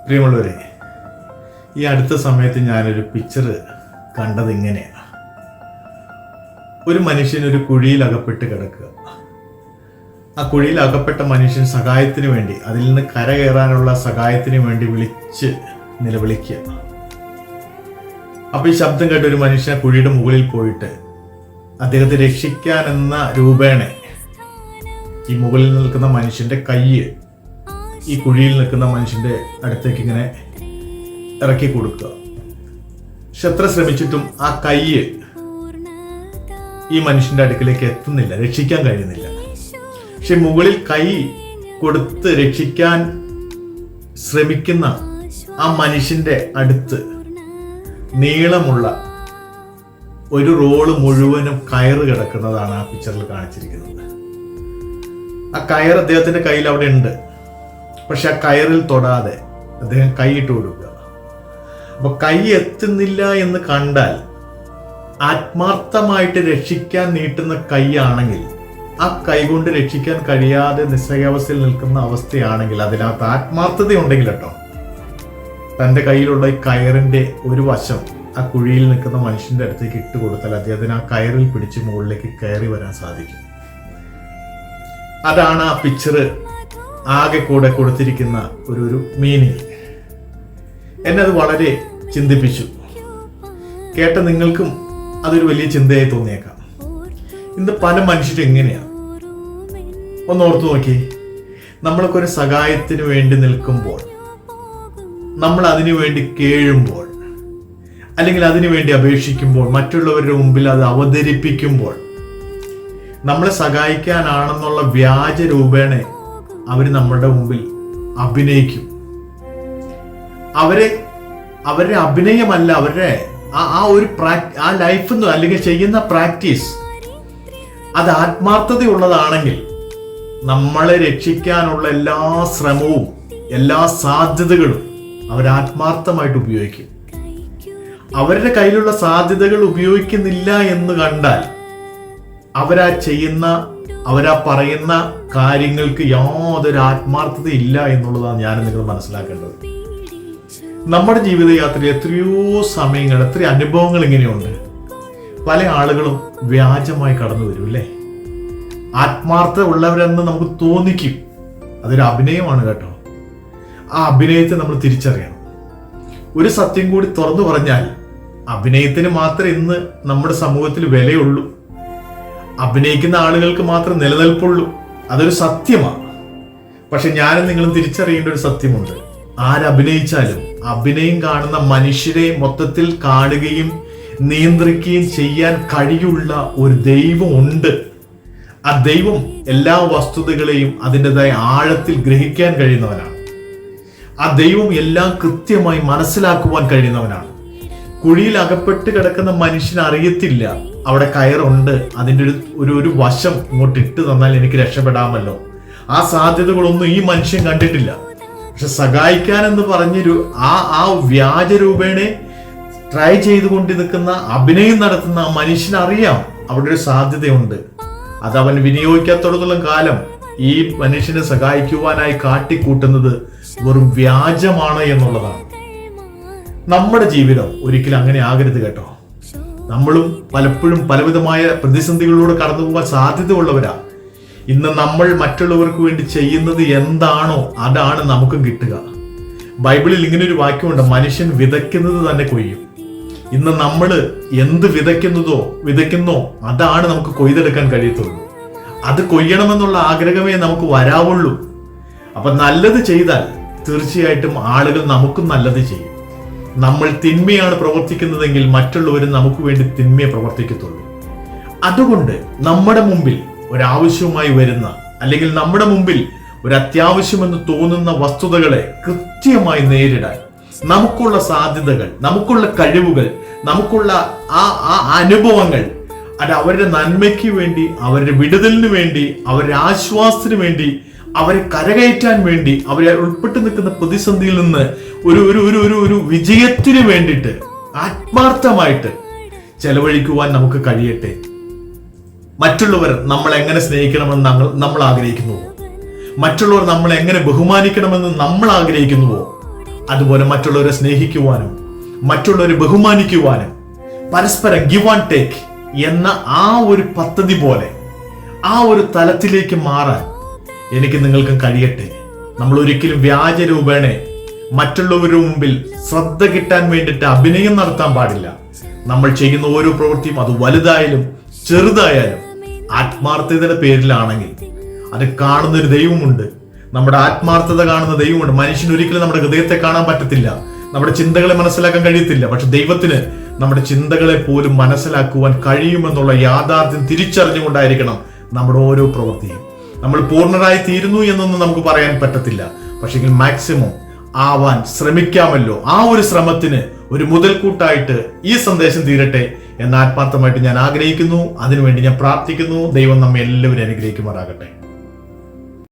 പ്രിയമുള്ളവരെ, ഈ അടുത്ത സമയത്ത് ഞാനൊരു പിക്ചർ കണ്ടത് ഇങ്ങനെയാണ്. ഒരു മനുഷ്യൻ ഒരു കുഴിയിൽ അകപ്പെട്ട് കിടക്കുക. ആ കുഴിയിൽ അകപ്പെട്ട മനുഷ്യൻ സഹായത്തിന് വേണ്ടി, അതിൽ നിന്ന് കരകയറാനുള്ള സഹായത്തിന് വേണ്ടി വിളിച്ച് നിലവിളിക്കുക. അപ്പോൾ ഈ ശബ്ദം കേട്ട ഒരു മനുഷ്യൻ ആ കുഴിയുടെ മുകളിൽ പോയിട്ട് അദ്ദേഹത്തെ രക്ഷിക്കാനെന്ന രൂപേണ ഈ മുകളിൽ നിൽക്കുന്ന മനുഷ്യന്റെ കൈ ഈ കുഴിയിൽ നിൽക്കുന്ന മനുഷ്യന്റെ അടുത്തേക്ക് ഇങ്ങനെ ഇറക്കി കൊടുക്കുക. പക്ഷെ എത്ര ശ്രമിച്ചിട്ടും ആ കൈ ഈ മനുഷ്യന്റെ അടുക്കിലേക്ക് എത്തുന്നില്ല, രക്ഷിക്കാൻ കഴിയുന്നില്ല. പക്ഷെ മുകളിൽ കൈ കൊടുത്ത് രക്ഷിക്കാൻ ശ്രമിക്കുന്ന ആ മനുഷ്യന്റെ അടുത്ത് നീളമുള്ള ഒരു റോള് മുഴുവനും കയറ് കിടക്കുന്നതാണ് ആ പിക്ചറിൽ കാണിച്ചിരിക്കുന്നത്. ആ കയർ അദ്ദേഹത്തിന്റെ കയ്യിൽ അവിടെ ഉണ്ട്. പക്ഷെ ആ കയറിൽ തൊടാതെ അദ്ദേഹം കൈയിട്ട് കൊടുക്കുക. അപ്പൊ കൈ എത്തുന്നില്ല എന്ന് കണ്ടാൽ, ആത്മാർത്ഥമായിട്ട് രക്ഷിക്കാൻ നീട്ടുന്ന കൈയാണെങ്കിൽ, ആ കൈ കൊണ്ട് രക്ഷിക്കാൻ കഴിയാതെ നിസ്സഹായാവസ്ഥയിൽ നിൽക്കുന്ന അവസ്ഥയാണെങ്കിൽ, അതിനകത്ത് ആത്മാർത്ഥത ഉണ്ടെങ്കിൽ കേട്ടോ, തൻ്റെ കയ്യിലുള്ള ഈ കയറിന്റെ ഒരു വശം ആ കുഴിയിൽ നിൽക്കുന്ന മനുഷ്യന്റെ അടുത്തേക്ക് ഇട്ട് കൊടുത്താൽ അദ്ദേഹത്തിന് ആ കയറിൽ പിടിച്ച് മുകളിലേക്ക് കയറി വരാൻ സാധിക്കും. അതാണ് ആ പിക്ചർ ആകെ കൂടെ കൊടുത്തിരിക്കുന്ന ഒരു മീനിങ്. എന്നെ അത് വളരെ ചിന്തിപ്പിച്ചു. കേട്ട നിങ്ങൾക്കും അതൊരു വലിയ ചിന്തയായി തോന്നിയേക്കാം. ഇന്ന് പല മനുഷ്യരും എങ്ങനെയാണ് ഒന്ന് ഓർത്തു നോക്കി. നമ്മളൊക്കെ ഒരു സഹായത്തിന് വേണ്ടി നിൽക്കുമ്പോൾ, നമ്മൾ അതിനു വേണ്ടി കേഴുമ്പോൾ, അല്ലെങ്കിൽ അതിനു വേണ്ടി അപേക്ഷിക്കുമ്പോൾ, മറ്റുള്ളവരുടെ മുമ്പിൽ അത് അവതരിപ്പിക്കുമ്പോൾ, നമ്മളെ സഹായിക്കാനാണെന്നുള്ള വ്യാജ രൂപേണ അവർ നമ്മളുടെ മുമ്പിൽ അഭിനയിക്കും. അവരുടെ അഭിനയമല്ല, അവരുടെ ആ ലൈഫ് അല്ലെങ്കിൽ ചെയ്യുന്ന പ്രാക്ടീസ് അത് ആത്മാർത്ഥതയുള്ളതാണെങ്കിൽ, നമ്മളെ രക്ഷിക്കാനുള്ള എല്ലാ ശ്രമവും എല്ലാ സാധ്യതകളും അവർ ആത്മാർത്ഥമായിട്ട് ഉപയോഗിക്കും. അവരുടെ കയ്യിലുള്ള സാധ്യതകൾ ഉപയോഗിക്കുന്നില്ല എന്ന് കണ്ടാൽ, അവരാ പറയുന്ന കാര്യങ്ങൾക്ക് യാതൊരു ആത്മാർത്ഥത ഇല്ല എന്നുള്ളതാണ് ഞാൻ നിങ്ങൾ മനസ്സിലാക്കേണ്ടത്. നമ്മുടെ ജീവിതയാത്രയിൽ എത്രയോ സമയങ്ങൾ, എത്രയോ അനുഭവങ്ങൾ ഇങ്ങനെയുണ്ട്. പല ആളുകളും വ്യാജമായി കടന്നു വരും അല്ലേ. ആത്മാർത്ഥത ഉള്ളവരെന്ന് നമുക്ക് തോന്നിക്കും. അതൊരു അഭിനയമാണ് കേട്ടോ. ആ അഭിനയത്തെ നമ്മൾ തിരിച്ചറിയണം. ഒരു സത്യം കൂടി തുറന്നു പറഞ്ഞാൽ, അഭിനയത്തിന് മാത്രമേ ഇന്ന് നമ്മുടെ സമൂഹത്തിൽ വിലയുള്ളൂ. അഭിനയിക്കുന്ന ആളുകൾക്ക് മാത്രം നിലനിൽപ്പുള്ളൂ. അതൊരു സത്യമാണ്. പക്ഷെ ഞാനും നിങ്ങളും തിരിച്ചറിയേണ്ട ഒരു സത്യമുണ്ട്. ആരഭിനയിച്ചാലും അഭിനയം കാണുന്ന മനുഷ്യരെ മൊത്തത്തിൽ കാണുകയും നിയന്ത്രിക്കുകയും ചെയ്യാൻ കഴിയുള്ള ഒരു ദൈവം ഉണ്ട്. ആ ദൈവം എല്ലാ വസ്തുതകളെയും അതിൻ്റെതായ ആഴത്തിൽ ഗ്രഹിക്കാൻ കഴിയുന്നവനാണ്. ആ ദൈവം എല്ലാം കൃത്യമായി മനസ്സിലാക്കുവാൻ കഴിയുന്നവനാണ്. കുഴിയിൽ അകപ്പെട്ട് കിടക്കുന്ന മനുഷ്യന് അറിയത്തില്ല അവിടെ കയറുണ്ട്, അതിൻ്റെ ഒരു വശം ഇങ്ങോട്ട് ഇട്ട് തന്നാൽ എനിക്ക് രക്ഷപ്പെടാമല്ലോ. ആ സാധ്യതകളൊന്നും ഈ മനുഷ്യൻ കണ്ടിട്ടില്ല. പക്ഷെ സഹായിക്കാനെന്ന് പറഞ്ഞൊരു ആ വ്യാജ രൂപേണ ട്രൈ ചെയ്തുകൊണ്ട് നിൽക്കുന്ന, അഭിനയം നടത്തുന്ന ആ മനുഷ്യനറിയാം അവിടെ ഒരു സാധ്യതയുണ്ട്. അത് അവൻ വിനിയോഗിക്കാത്തോടത്തോളം കാലം ഈ മനുഷ്യനെ സഹായിക്കുവാനായി കാട്ടിക്കൂട്ടുന്നത് വെറും വ്യാജമാണ് എന്നുള്ളതാണ്. നമ്മുടെ ജീവിതം ഒരിക്കലും അങ്ങനെ ആകരുത് കേട്ടോ. നമ്മളും പലപ്പോഴും പലവിധമായ പ്രതിസന്ധികളിലൂടെ കടന്നു പോകാൻ സാധ്യതയുള്ളവരാ. ഇന്ന് നമ്മൾ മറ്റുള്ളവർക്ക് വേണ്ടി ചെയ്യുന്നത് എന്താണോ അതാണ് നമുക്കും കിട്ടുക. ബൈബിളിൽ ഇങ്ങനെ ഒരു വാക്യമുണ്ട്, മനുഷ്യൻ വിതയ്ക്കുന്നത് തന്നെ കൊയ്യും. ഇന്ന് നമ്മൾ എന്ത് വിതയ്ക്കുന്നോ അതാണ് നമുക്ക് കൊയ്തെടുക്കാൻ കഴിയത്തുള്ളൂ. അത് കൊയ്യണമെന്നുള്ള ആഗ്രഹമേ നമുക്ക് വരാവുള്ളൂ. അപ്പൊ നല്ലത് ചെയ്താൽ തീർച്ചയായിട്ടും ആളുകൾ നമുക്കും നല്ലത് ചെയ്യും. നമ്മൾ തിന്മയാണ് പ്രവർത്തിക്കുന്നതെങ്കിൽ മറ്റുള്ളവരും നമുക്ക് വേണ്ടി തിന്മയെ പ്രവർത്തിക്കത്തുള്ളൂ. അതുകൊണ്ട് നമ്മുടെ മുമ്പിൽ ഒരാവശ്യവുമായി വരുന്ന, അല്ലെങ്കിൽ നമ്മുടെ മുമ്പിൽ ഒരു അത്യാവശ്യമെന്ന് തോന്നുന്ന വസ്തുതകളെ കൃത്യമായി നേരിടാൻ നമുക്കുള്ള സാധ്യതകൾ, നമുക്കുള്ള കഴിവുകൾ, നമുക്കുള്ള ആ അനുഭവങ്ങൾ, അത് അവരുടെ നന്മയ്ക്ക് വേണ്ടി, അവരുടെ വിടുതലിന് വേണ്ടി, അവരുടെ ആശ്വാസത്തിന് വേണ്ടി, അവരെ കരകയറ്റാൻ വേണ്ടി, അവരെ ഉൾപ്പെട്ട് നിൽക്കുന്ന പ്രതിസന്ധിയിൽ നിന്ന് ഒരു വിജയത്തിന് വേണ്ടിയിട്ട് ആത്മാർത്ഥമായിട്ട് ചെലവഴിക്കുവാൻ നമുക്ക് കഴിയട്ടെ. മറ്റുള്ളവർ നമ്മൾ എങ്ങനെ സ്നേഹിക്കണമെന്ന് നമ്മൾ ആഗ്രഹിക്കുന്നുവോ, മറ്റുള്ളവർ നമ്മളെ എങ്ങനെ ബഹുമാനിക്കണമെന്ന് നമ്മൾ ആഗ്രഹിക്കുന്നുവോ, അതുപോലെ മറ്റുള്ളവരെ സ്നേഹിക്കുവാനും മറ്റുള്ളവരെ ബഹുമാനിക്കുവാനും പരസ്പരം ഗിവ് ആൻഡ് ടേക്ക് എന്ന ആ ഒരു പദ്ധതി പോലെ ആ ഒരു തലത്തിലേക്ക് മാറാൻ എനിക്ക് നിങ്ങൾക്കും കഴിയട്ടെ. നമ്മൾ ഒരിക്കലും വ്യാജ രൂപേണ മറ്റുള്ളവരുടെ മുമ്പിൽ ശ്രദ്ധ കിട്ടാൻ വേണ്ടിയിട്ട് അഭിനയം നടത്താൻ പാടില്ല. നമ്മൾ ചെയ്യുന്ന ഓരോ പ്രവൃത്തിയും അത് വലുതായാലും ചെറുതായാലും ആത്മാർത്ഥതയുടെ പേരിലാണെങ്കിൽ അത് കാണുന്നൊരു ദൈവമുണ്ട്. നമ്മുടെ ആത്മാർത്ഥത കാണുന്ന ദൈവമുണ്ട്. മനുഷ്യന് ഒരിക്കലും നമ്മുടെ ഹൃദയത്തെ കാണാൻ പറ്റത്തില്ല, നമ്മുടെ ചിന്തകളെ മനസ്സിലാക്കാൻ കഴിയത്തില്ല. പക്ഷെ ദൈവത്തിന് നമ്മുടെ ചിന്തകളെ പോലും മനസ്സിലാക്കുവാൻ കഴിയുമെന്നുള്ള യാഥാർത്ഥ്യം തിരിച്ചറിഞ്ഞുകൊണ്ടായിരിക്കണം നമ്മുടെ ഓരോ പ്രവൃത്തിയും. നമ്മൾ പൂർണ്ണരായി തീരുന്നു എന്നൊന്നും നമുക്ക് പറയാൻ പറ്റത്തില്ല, പക്ഷെങ്കിൽ മാക്സിമം ആവാൻ ശ്രമിക്കാമല്ലോ. ആ ഒരു ശ്രമത്തിന് ഒരു മുതൽക്കൂട്ടായിട്ട് ഈ സന്ദേശം തീരട്ടെ എന്ന് ആത്മാർത്ഥമായിട്ട് ഞാൻ ആഗ്രഹിക്കുന്നു. അതിനുവേണ്ടി ഞാൻ പ്രാർത്ഥിക്കുന്നു. ദൈവം നമ്മെ എല്ലാവരും അനുഗ്രഹിക്കുമാറാകട്ടെ.